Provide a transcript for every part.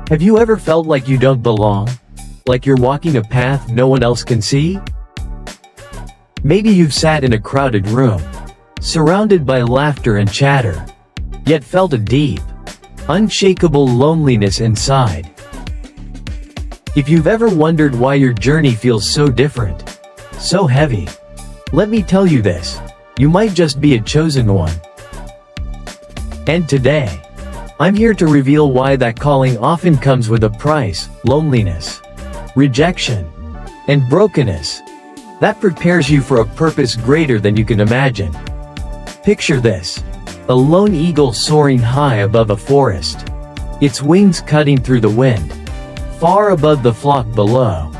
Have you ever felt like you don't belong? Like you're walking a path no one else can see? Maybe you've sat in a crowded room, surrounded by laughter and chatter, yet felt a deep, unshakable loneliness inside. If you've ever wondered why your journey feels so different, so heavy, let me tell you this: you might just be a chosen one. And today, I'm here to reveal why that calling often comes with a price: loneliness, rejection, and brokenness that prepares you for a purpose greater than you can imagine. Picture this: a lone eagle soaring high above a forest, its wings cutting through the wind, far above the flock below.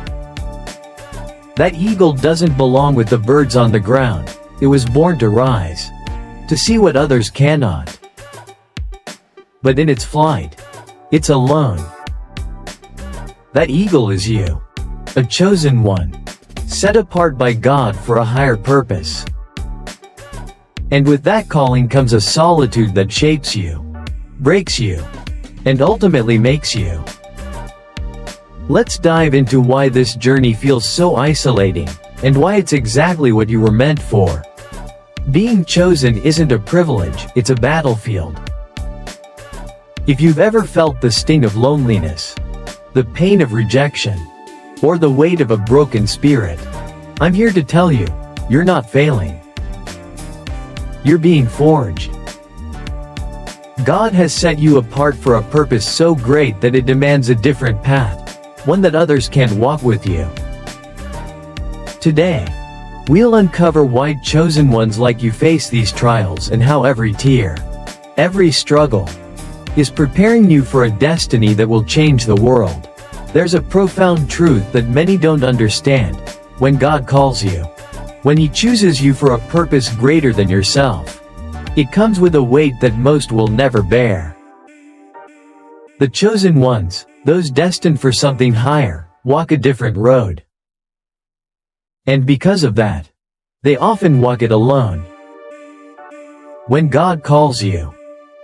That eagle doesn't belong with the birds on the ground. It was born to rise, to see what others cannot. But in its flight, it's alone. That eagle is you, a chosen one, set apart by God for a higher purpose. And with that calling comes a solitude that shapes you, breaks you, and ultimately makes you. Let's dive into why this journey feels so isolating, and why it's exactly what you were meant for. Being chosen isn't a privilege, it's a battlefield. If you've ever felt the sting of loneliness, the pain of rejection, or the weight of a broken spirit, I'm here to tell you, you're not failing. You're being forged. God has set you apart for a purpose so great that it demands a different path, one that others can't walk with you. Today, we'll uncover why chosen ones like you face these trials and how every tear, every struggle, is preparing you for a destiny that will change the world. There's a profound truth that many don't understand. When God calls you, when He chooses you for a purpose greater than yourself, it comes with a weight that most will never bear. The chosen ones, those destined for something higher, walk a different road. And because of that, they often walk it alone. When God calls you,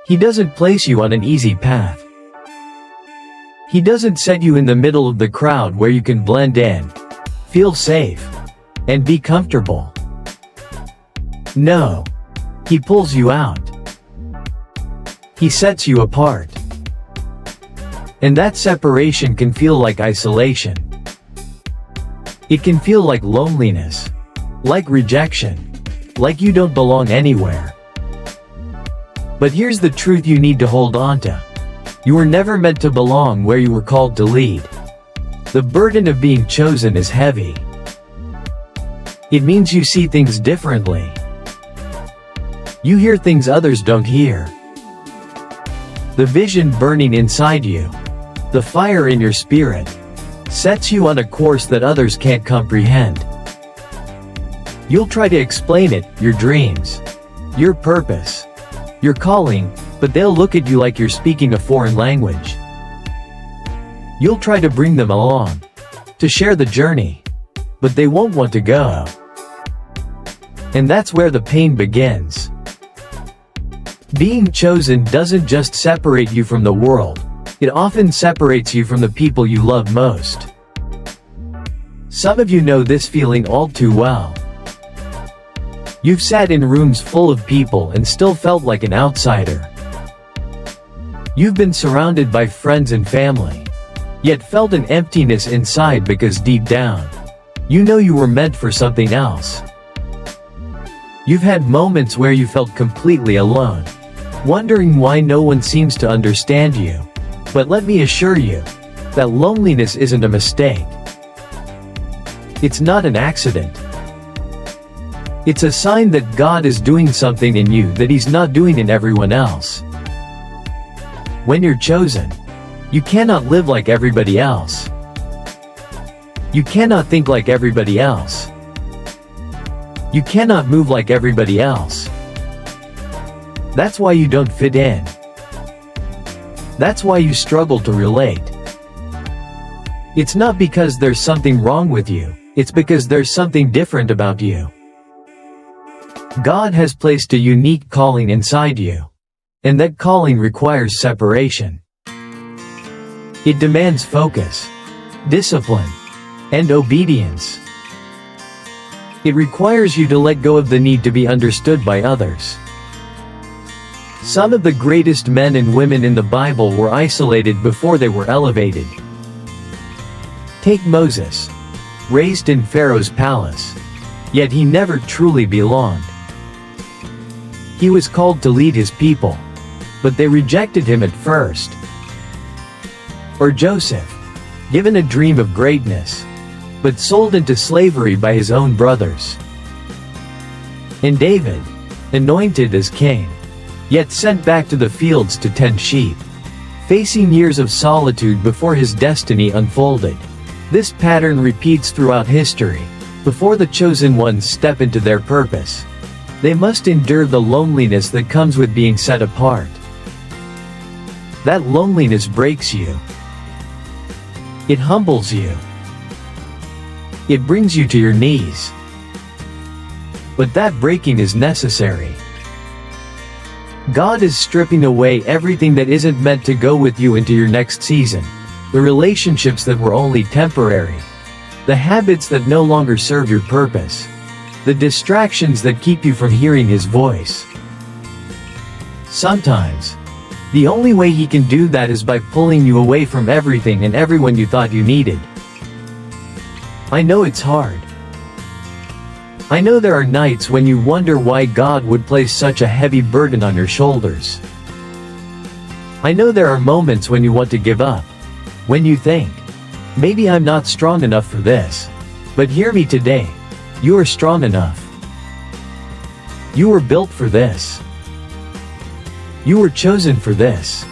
He doesn't place you on an easy path. He doesn't set you in the middle of the crowd where you can blend in, feel safe, and be comfortable. No. He pulls you out. He sets you apart. And that separation can feel like isolation. It can feel like loneliness, like rejection, like you don't belong anywhere. But here's the truth you need to hold on to. You were never meant to belong where you were called to lead. The burden of being chosen is heavy. It means you see things differently. You hear things others don't hear. The vision burning inside you, the fire in your spirit, sets you on a course that others can't comprehend. You'll try to explain it, your dreams, your purpose, your calling, but they'll look at you like you're speaking a foreign language. You'll try to bring them along, to share the journey, but they won't want to go. And that's where the pain begins. Being chosen doesn't just separate you from the world, it often separates you from the people you love most. Some of you know this feeling all too well. You've sat in rooms full of people and still felt like an outsider. You've been surrounded by friends and family, yet felt an emptiness inside because deep down, you know you were meant for something else. You've had moments where you felt completely alone, wondering why no one seems to understand you. But let me assure you, that loneliness isn't a mistake. It's not an accident. It's a sign that God is doing something in you that He's not doing in everyone else. When you're chosen, you cannot live like everybody else. You cannot think like everybody else. You cannot move like everybody else. That's why you don't fit in. That's why you struggle to relate. It's not because there's something wrong with you, it's because there's something different about you. God has placed a unique calling inside you, and that calling requires separation. It demands focus, discipline, and obedience. It requires you to let go of the need to be understood by others. Some of the greatest men and women in the Bible were isolated before they were elevated. Take Moses, raised in Pharaoh's palace, yet he never truly belonged. He was called to lead his people, but they rejected him at first. Or Joseph, given a dream of greatness, but sold into slavery by his own brothers. And David, anointed as king, yet sent back to the fields to tend sheep, facing years of solitude before his destiny unfolded. This pattern repeats throughout history. Before the chosen ones step into their purpose, they must endure the loneliness that comes with being set apart. That loneliness breaks you. It humbles you. It brings you to your knees. But that breaking is necessary. God is stripping away everything that isn't meant to go with you into your next season. The relationships that were only temporary. The habits that no longer serve your purpose. The distractions that keep you from hearing His voice. Sometimes, the only way He can do that is by pulling you away from everything and everyone you thought you needed. I know it's hard. I know there are nights when you wonder why God would place such a heavy burden on your shoulders. I know there are moments when you want to give up. When you think, maybe I'm not strong enough for this. But hear me today. You are strong enough. You were built for this. You were chosen for this.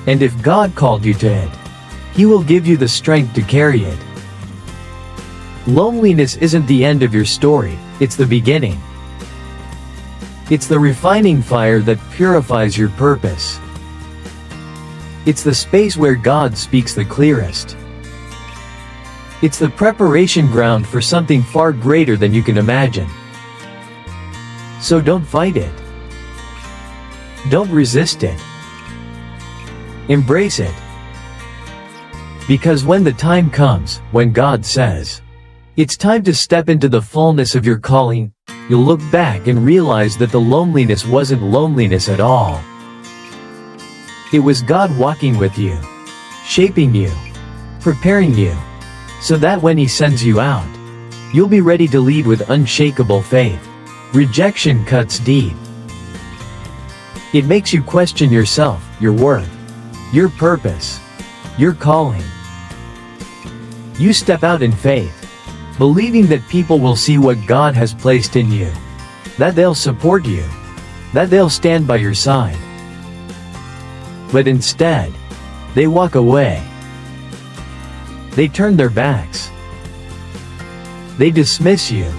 And if God called you to it, He will give you the strength to carry it. Loneliness isn't the end of your story, it's the beginning. It's the refining fire that purifies your purpose. It's the space where God speaks the clearest. It's the preparation ground for something far greater than you can imagine. So don't fight it. Don't resist it. Embrace it. Because when the time comes, when God says, it's time to step into the fullness of your calling, you'll look back and realize that the loneliness wasn't loneliness at all. It was God walking with you, shaping you, preparing you, so that when He sends you out, you'll be ready to lead with unshakable faith. Rejection cuts deep. It makes you question yourself, your worth, your purpose, your calling. You step out in faith, believing that people will see what God has placed in you, that they'll support you, that they'll stand by your side. But instead, they walk away. They turn their backs. They dismiss you.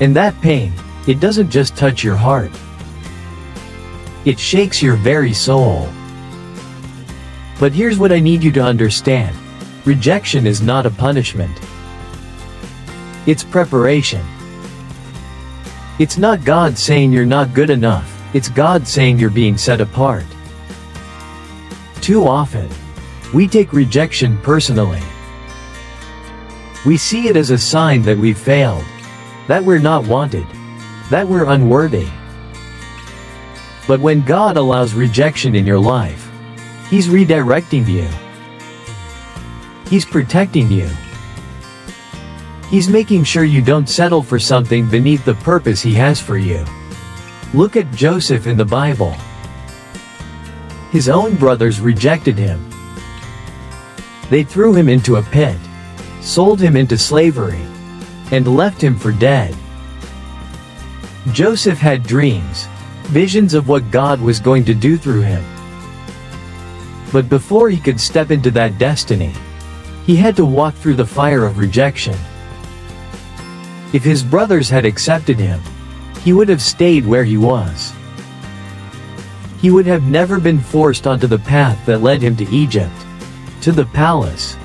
And that pain, it doesn't just touch your heart. It shakes your very soul. But here's what I need you to understand. Rejection is not a punishment. It's preparation. It's not God saying you're not good enough, it's God saying you're being set apart. Too often, we take rejection personally. We see it as a sign that we've failed, that we're not wanted, that we're unworthy. But when God allows rejection in your life, He's redirecting you. He's protecting you. He's making sure you don't settle for something beneath the purpose He has for you. Look at Joseph in the Bible. His own brothers rejected him. They threw him into a pit, sold him into slavery, and left him for dead. Joseph had dreams, visions of what God was going to do through him. But before he could step into that destiny, he had to walk through the fire of rejection. If his brothers had accepted him, he would have stayed where he was. He would have never been forced onto the path that led him to Egypt, to the palace,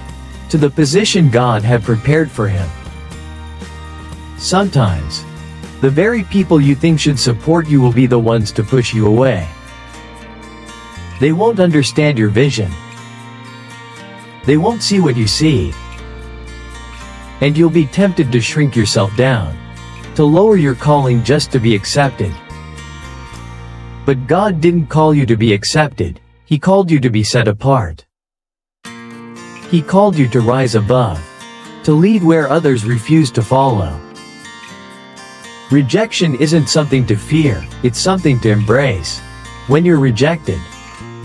to the position God had prepared for him. Sometimes, the very people you think should support you will be the ones to push you away. They won't understand your vision. They won't see what you see. And you'll be tempted to shrink yourself down, to lower your calling just to be accepted. But God didn't call you to be accepted, He called you to be set apart. He called you to rise above, to lead where others refuse to follow. Rejection isn't something to fear, it's something to embrace. When you're rejected,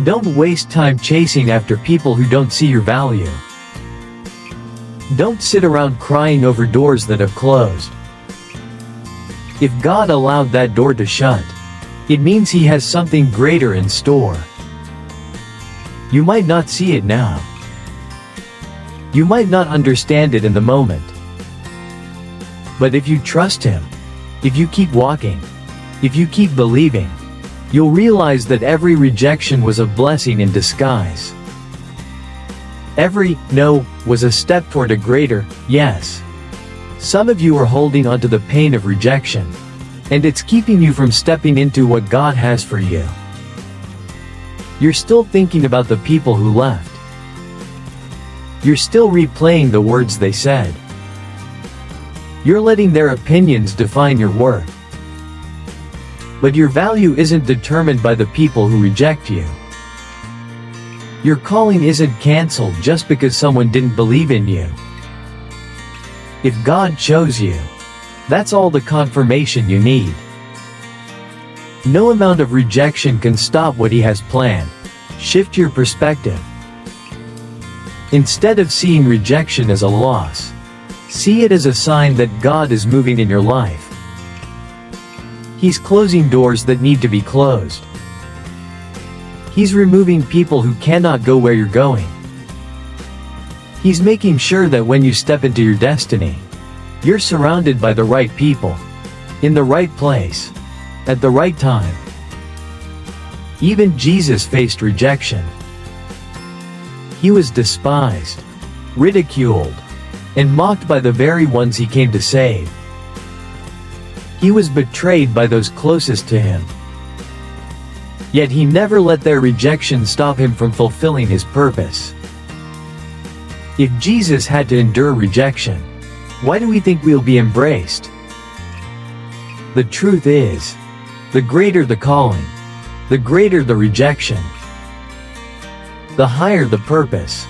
don't waste time chasing after people who don't see your value. Don't sit around crying over doors that have closed. If God allowed that door to shut, it means He has something greater in store. You might not see it now. You might not understand it in the moment. But if you trust Him, if you keep walking, if you keep believing, you'll realize that every rejection was a blessing in disguise. Every no was a step toward a greater yes. Some of you are holding onto the pain of rejection, and it's keeping you from stepping into what God has for you. You're still thinking about the people who left. You're still replaying the words they said. You're letting their opinions define your worth. But your value isn't determined by the people who reject you. Your calling isn't canceled just because someone didn't believe in you. If God chose you, that's all the confirmation you need. No amount of rejection can stop what He has planned. Shift your perspective. Instead of seeing rejection as a loss, see it as a sign that God is moving in your life. He's closing doors that need to be closed. He's removing people who cannot go where you're going. He's making sure that when you step into your destiny, you're surrounded by the right people, in the right place, at the right time. Even Jesus faced rejection. He was despised, ridiculed, and mocked by the very ones He came to save. He was betrayed by those closest to Him. Yet He never let their rejection stop Him from fulfilling His purpose. If Jesus had to endure rejection, why do we think we'll be embraced? The truth is, the greater the calling, the greater the rejection. The higher the purpose,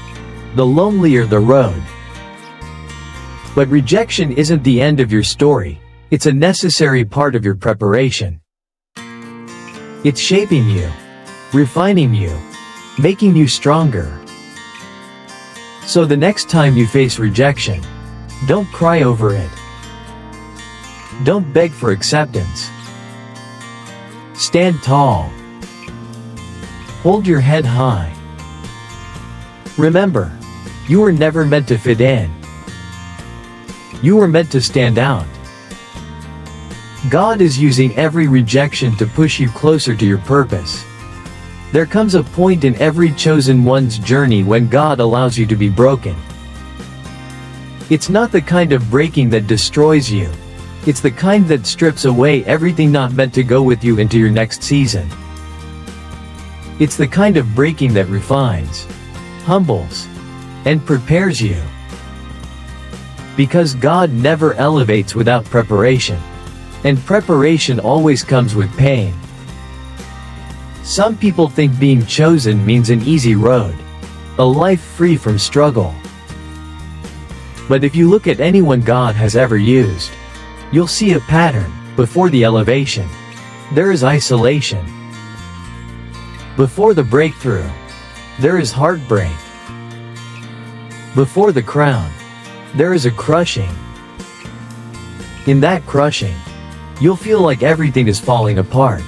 the lonelier the road. But rejection isn't the end of your story, it's a necessary part of your preparation. It's shaping you, refining you, making you stronger. So the next time you face rejection, don't cry over it. Don't beg for acceptance. Stand tall. Hold your head high. Remember, you were never meant to fit in. You were meant to stand out. God is using every rejection to push you closer to your purpose. There comes a point in every chosen one's journey when God allows you to be broken. It's not the kind of breaking that destroys you. It's the kind that strips away everything not meant to go with you into your next season. It's the kind of breaking that refines, humbles, and prepares you. Because God never elevates without preparation. And preparation always comes with pain. Some people think being chosen means an easy road, a life free from struggle. But if you look at anyone God has ever used, you'll see a pattern. Before the elevation, there is isolation. Before the breakthrough, there is heartbreak. Before the crown, there is a crushing. In that crushing, you'll feel like everything is falling apart.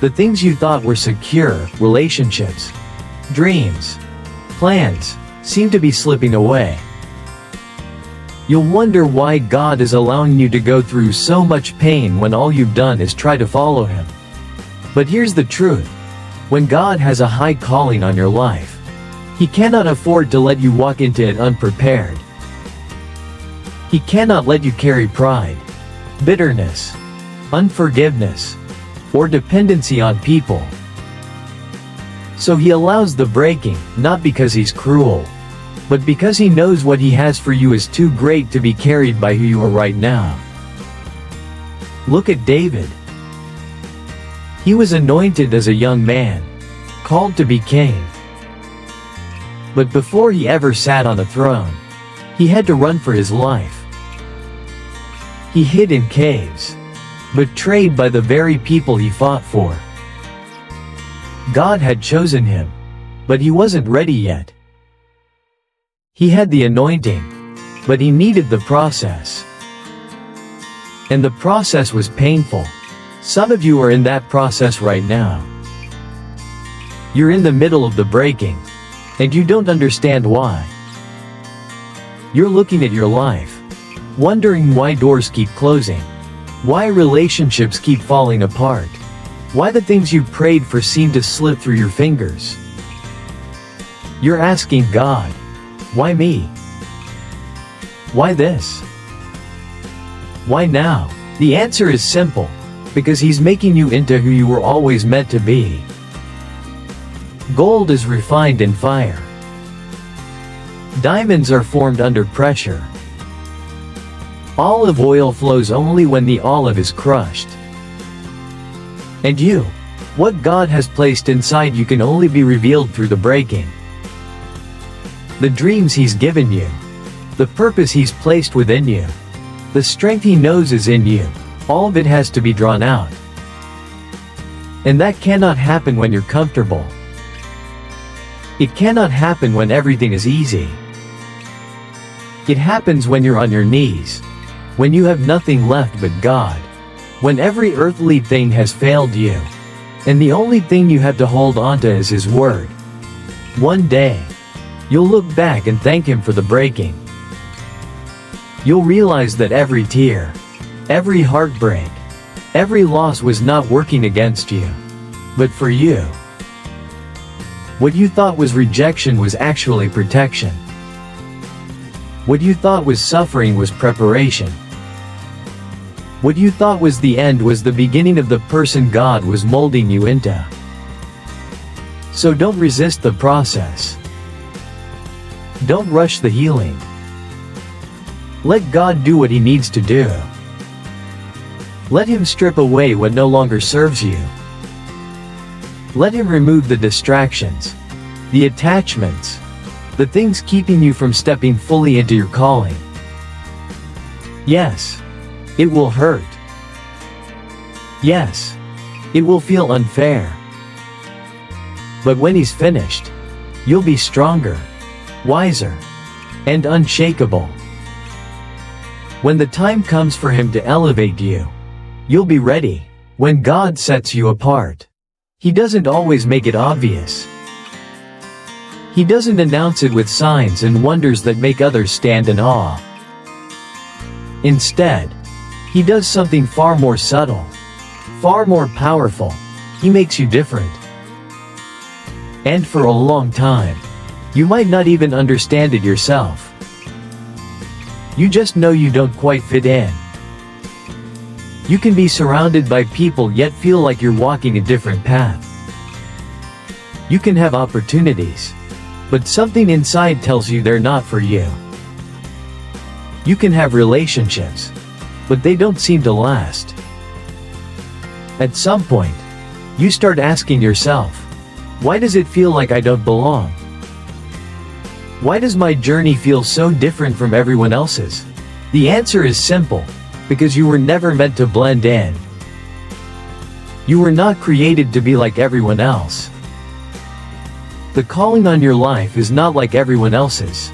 The things you thought were secure, relationships, dreams, plans, seem to be slipping away. You'll wonder why God is allowing you to go through so much pain when all you've done is try to follow Him. But here's the truth. When God has a high calling on your life, He cannot afford to let you walk into it unprepared. He cannot let you carry pride, bitterness, unforgiveness, or dependency on people. So he allows the breaking, not because he's cruel, but because he knows what he has for you is too great to be carried by who you are right now. Look at David. He was anointed as a young man, called to be king. But before he ever sat on a throne, he had to run for his life. He hid in caves, betrayed by the very people he fought for. God had chosen him, but he wasn't ready yet. He had the anointing, but he needed the process. And the process was painful. Some of you are in that process right now. You're in the middle of the breaking, and you don't understand why. You're looking at your life, wondering why doors keep closing, why relationships keep falling apart, why the things you prayed for seem to slip through your fingers. You're asking God, why me? Why this? Why now? The answer is simple, because He's making you into who you were always meant to be. Gold is refined in fire. Diamonds are formed under pressure. Olive oil flows only when the olive is crushed. And you, what God has placed inside you can only be revealed through the breaking. The dreams He's given you, the purpose He's placed within you, the strength He knows is in you, all of it has to be drawn out. And that cannot happen when you're comfortable. It cannot happen when everything is easy. It happens when you're on your knees, when you have nothing left but God, when every earthly thing has failed you, and the only thing you have to hold on to is His Word. One day, you'll look back and thank Him for the breaking. You'll realize that every tear, every heartbreak, every loss was not working against you, but for you. What you thought was rejection was actually protection. What you thought was suffering was preparation. What you thought was the end was the beginning of the person God was molding you into. So don't resist the process. Don't rush the healing. Let God do what He needs to do. Let Him strip away what no longer serves you. Let Him remove the distractions, the attachments, the things keeping you from stepping fully into your calling. Yes, it will hurt. Yes, it will feel unfair. But when He's finished, you'll be stronger, wiser, and unshakable. When the time comes for Him to elevate you, you'll be ready. When God sets you apart, He doesn't always make it obvious. He doesn't announce it with signs and wonders that make others stand in awe. Instead, He does something far more subtle, far more powerful. He makes you different. And for a long time, you might not even understand it yourself. You just know you don't quite fit in. You can be surrounded by people yet feel like you're walking a different path. You can have opportunities, but something inside tells you they're not for you. You can have relationships, but they don't seem to last. At some point, you start asking yourself, why does it feel like I don't belong? Why does my journey feel so different from everyone else's? The answer is simple, because you were never meant to blend in. You were not created to be like everyone else. The calling on your life is not like everyone else's.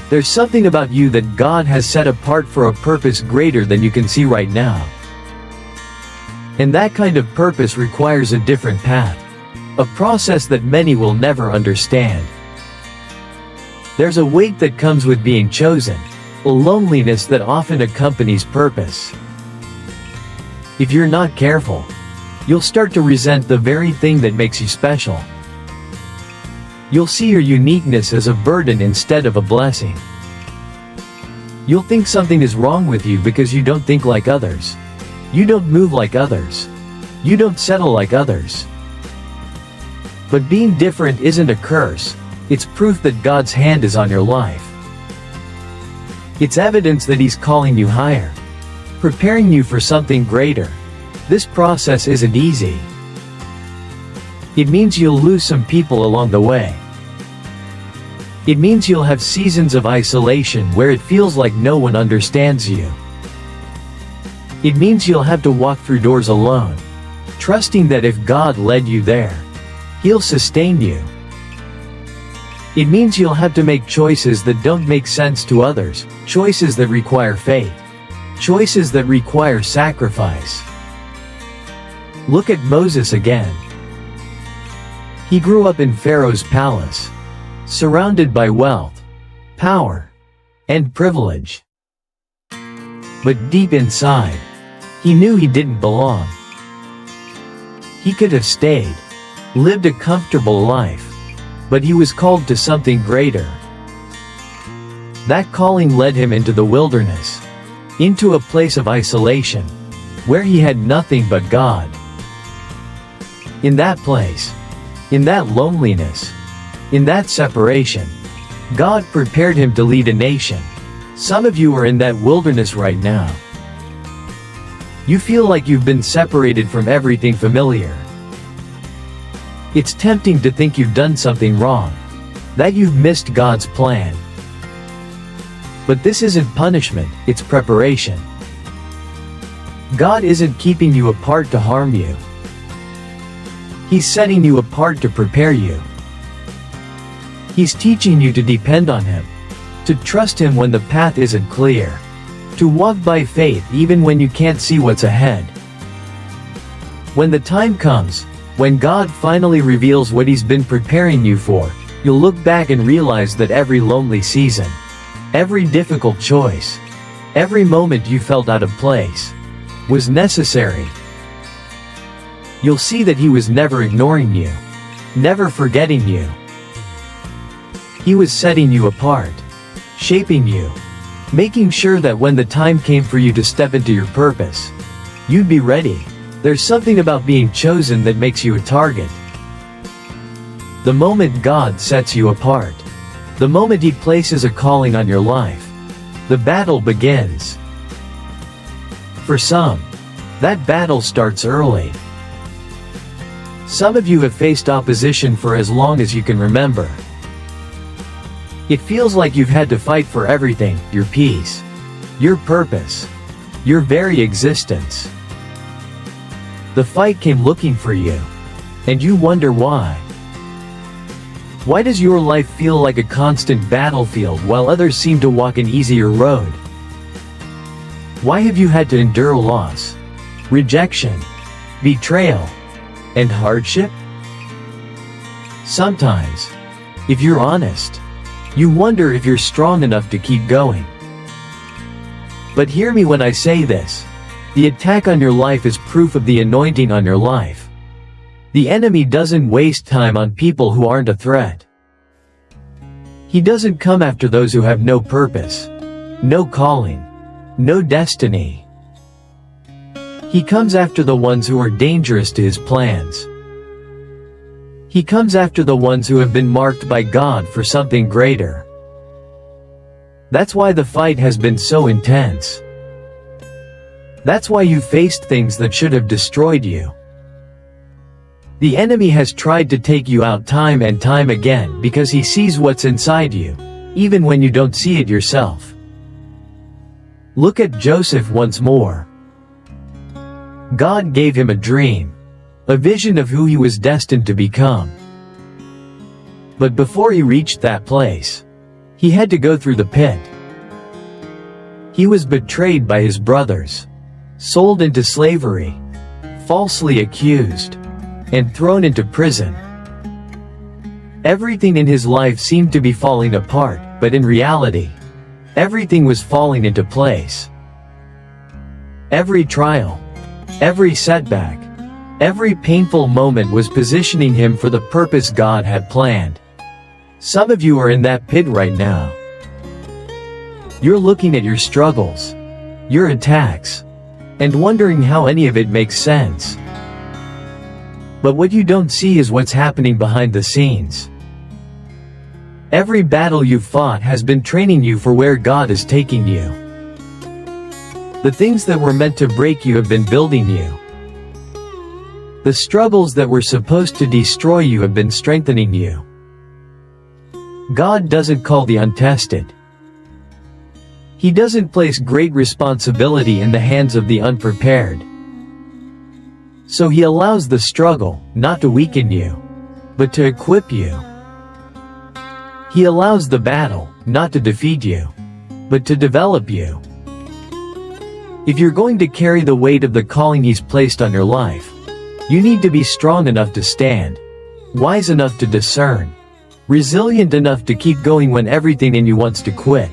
There's something about you that God has set apart for a purpose greater than you can see right now. And that kind of purpose requires a different path, a process that many will never understand. There's a weight that comes with being chosen, a loneliness that often accompanies purpose. If you're not careful, you'll start to resent the very thing that makes you special. You'll see your uniqueness as a burden instead of a blessing. You'll think something is wrong with you because you don't think like others. You don't move like others. You don't settle like others. But being different isn't a curse, it's proof that God's hand is on your life. It's evidence that He's calling you higher, preparing you for something greater. This process isn't easy. It means you'll lose some people along the way. It means you'll have seasons of isolation where it feels like no one understands you. It means you'll have to walk through doors alone, trusting that if God led you there, He'll sustain you. It means you'll have to make choices that don't make sense to others, choices that require faith, choices that require sacrifice. Look at Moses again. He grew up in Pharaoh's palace, surrounded by wealth, power, and privilege. But deep inside, he knew he didn't belong. He could have stayed, lived a comfortable life, but he was called to something greater. That calling led him into the wilderness, into a place of isolation, where he had nothing but God. In that place, in that loneliness, in that separation, God prepared him to lead a nation. Some of you are in that wilderness right now. You feel like you've been separated from everything familiar. It's tempting to think you've done something wrong, that you've missed God's plan. But this isn't punishment, it's preparation. God isn't keeping you apart to harm you. He's setting you apart to prepare you. He's teaching you to depend on Him, to trust Him when the path isn't clear, to walk by faith even when you can't see what's ahead. When the time comes, when God finally reveals what He's been preparing you for, you'll look back and realize that every lonely season, every difficult choice, every moment you felt out of place, was necessary. You'll see that He was never ignoring you, never forgetting you. He was setting you apart, shaping you, making sure that when the time came for you to step into your purpose, you'd be ready. There's something about being chosen that makes you a target. The moment God sets you apart, the moment He places a calling on your life, the battle begins. For some, that battle starts early. Some of you have faced opposition for as long as you can remember. It feels like you've had to fight for everything, your peace, your purpose, your very existence. The fight came looking for you, and you wonder why. Why does your life feel like a constant battlefield while others seem to walk an easier road? Why have you had to endure loss, rejection, betrayal, and hardship? Sometimes, if you're honest, you wonder if you're strong enough to keep going. But hear me when I say this. The attack on your life is proof of the anointing on your life. The enemy doesn't waste time on people who aren't a threat. He doesn't come after those who have no purpose, no calling, no destiny. He comes after the ones who are dangerous to His plans. He comes after the ones who have been marked by God for something greater. That's why the fight has been so intense. That's why you faced things that should have destroyed you. The enemy has tried to take you out time and time again because he sees what's inside you, even when you don't see it yourself. Look at Joseph once more. God gave him a dream, a vision of who he was destined to become. But before he reached that place, he had to go through the pit. He was betrayed by his brothers, sold into slavery, falsely accused, and thrown into prison. Everything in his life seemed to be falling apart, but in reality, everything was falling into place. Every trial, every setback, every painful moment was positioning him for the purpose God had planned. Some of you are in that pit right now. You're looking at your struggles, your attacks, and wondering how any of it makes sense. But what you don't see is what's happening behind the scenes. Every battle you've fought has been training you for where God is taking you. The things that were meant to break you have been building you. The struggles that were supposed to destroy you have been strengthening you. God doesn't call the untested. He doesn't place great responsibility in the hands of the unprepared. So He allows the struggle, not to weaken you, but to equip you. He allows the battle, not to defeat you, but to develop you. If you're going to carry the weight of the calling He's placed on your life, you need to be strong enough to stand, wise enough to discern, resilient enough to keep going when everything in you wants to quit.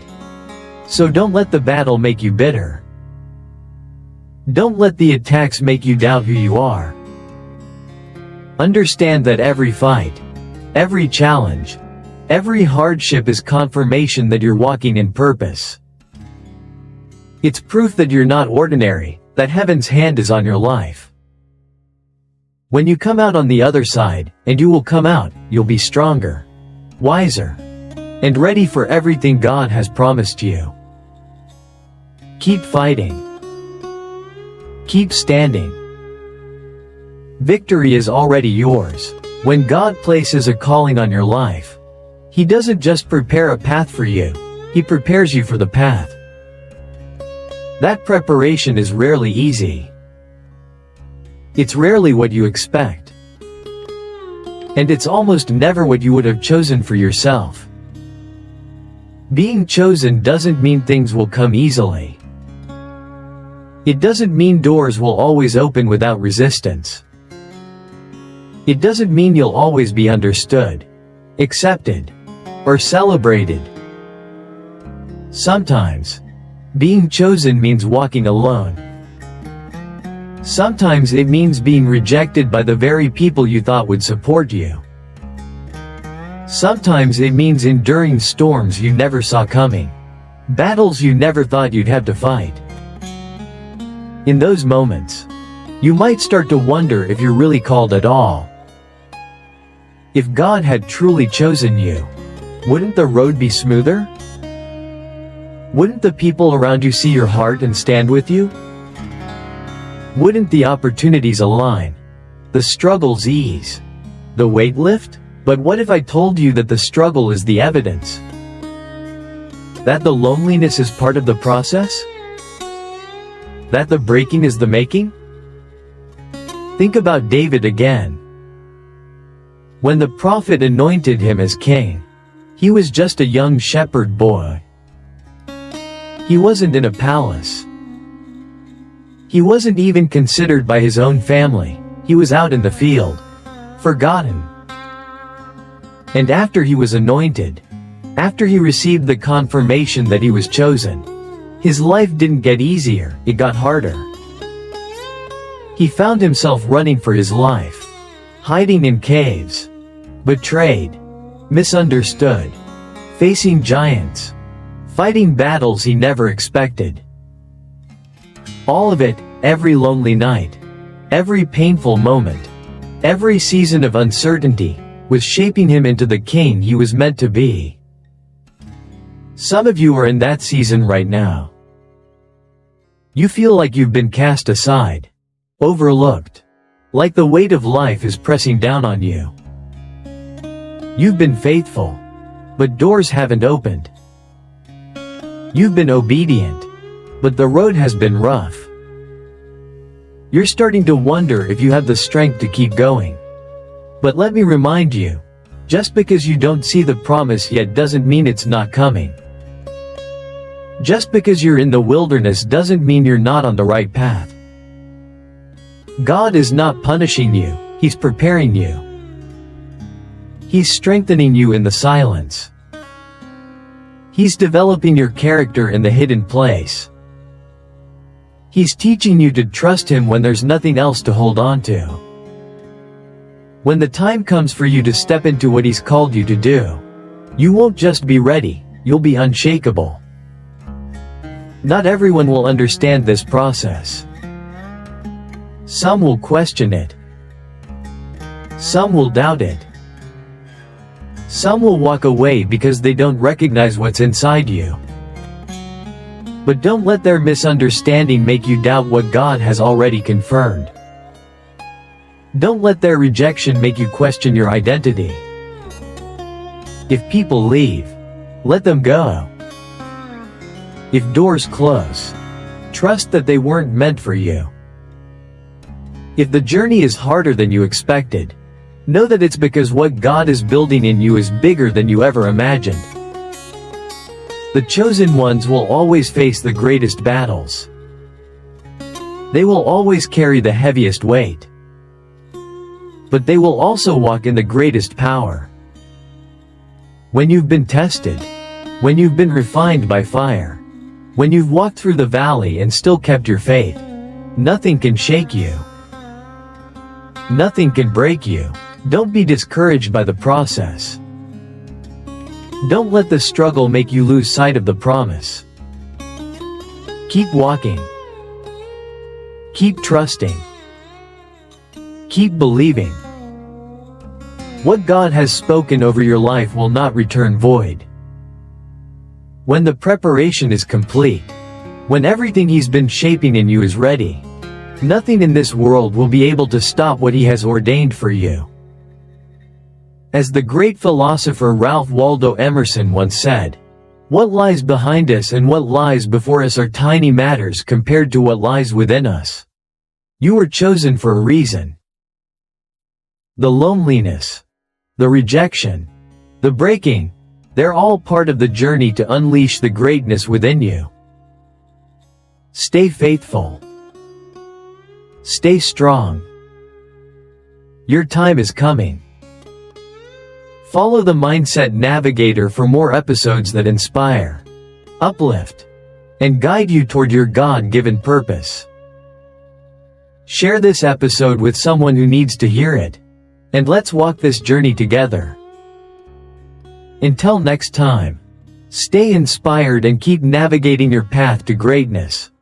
So don't let the battle make you bitter. Don't let the attacks make you doubt who you are. Understand that every fight, every challenge, every hardship is confirmation that you're walking in purpose. It's proof that you're not ordinary, that Heaven's hand is on your life. When you come out on the other side, and you will come out, you'll be stronger, wiser, and ready for everything God has promised you. Keep fighting. Keep standing. Victory is already yours. When God places a calling on your life, He doesn't just prepare a path for you, He prepares you for the path. That preparation is rarely easy. It's rarely what you expect. And it's almost never what you would have chosen for yourself. Being chosen doesn't mean things will come easily. It doesn't mean doors will always open without resistance. It doesn't mean you'll always be understood, accepted, or celebrated. Sometimes, being chosen means walking alone. Sometimes it means being rejected by the very people you thought would support you. Sometimes it means enduring storms you never saw coming, battles you never thought you'd have to fight. In those moments, you might start to wonder if you're really called at all. If God had truly chosen you, wouldn't the road be smoother? Wouldn't the people around you see your heart and stand with you? Wouldn't the opportunities align, the struggles ease, the weight lift? But what if I told you that the struggle is the evidence? That the loneliness is part of the process? That the breaking is the making? Think about David again. When the prophet anointed him as king, he was just a young shepherd boy. He wasn't in a palace. He wasn't even considered by his own family. He was out in the field, forgotten. And after he was anointed, after he received the confirmation that he was chosen, his life didn't get easier, it got harder. He found himself running for his life, hiding in caves, betrayed, misunderstood, facing giants, fighting battles he never expected. All of it, every lonely night, every painful moment, every season of uncertainty, was shaping him into the king he was meant to be. Some of you are in that season right now. You feel like you've been cast aside, overlooked, like the weight of life is pressing down on you. You've been faithful, but doors haven't opened. You've been obedient, but the road has been rough. You're starting to wonder if you have the strength to keep going. But let me remind you, just because you don't see the promise yet doesn't mean it's not coming. Just because you're in the wilderness doesn't mean you're not on the right path. God is not punishing you, He's preparing you. He's strengthening you in the silence. He's developing your character in the hidden place. He's teaching you to trust Him when there's nothing else to hold on to. When the time comes for you to step into what He's called you to do, you won't just be ready, you'll be unshakable. Not everyone will understand this process. Some will question it. Some will doubt it. Some will walk away because they don't recognize what's inside you. But don't let their misunderstanding make you doubt what God has already confirmed. Don't let their rejection make you question your identity. If people leave, let them go. If doors close, trust that they weren't meant for you. If the journey is harder than you expected, know that it's because what God is building in you is bigger than you ever imagined. The chosen ones will always face the greatest battles. They will always carry the heaviest weight. But they will also walk in the greatest power. When you've been tested, when you've been refined by fire, when you've walked through the valley and still kept your faith, nothing can shake you. Nothing can break you. Don't be discouraged by the process. Don't let the struggle make you lose sight of the promise. Keep walking. Keep trusting. Keep believing. What God has spoken over your life will not return void. When the preparation is complete, when everything He's been shaping in you is ready, nothing in this world will be able to stop what He has ordained for you. As the great philosopher Ralph Waldo Emerson once said, "What lies behind us and what lies before us are tiny matters compared to what lies within us." You were chosen for a reason. The loneliness, the rejection, the breaking, they're all part of the journey to unleash the greatness within you. Stay faithful. Stay strong. Your time is coming. Follow the Mindset Navigator for more episodes that inspire, uplift, and guide you toward your God-given purpose. Share this episode with someone who needs to hear it, and let's walk this journey together. Until next time, stay inspired and keep navigating your path to greatness.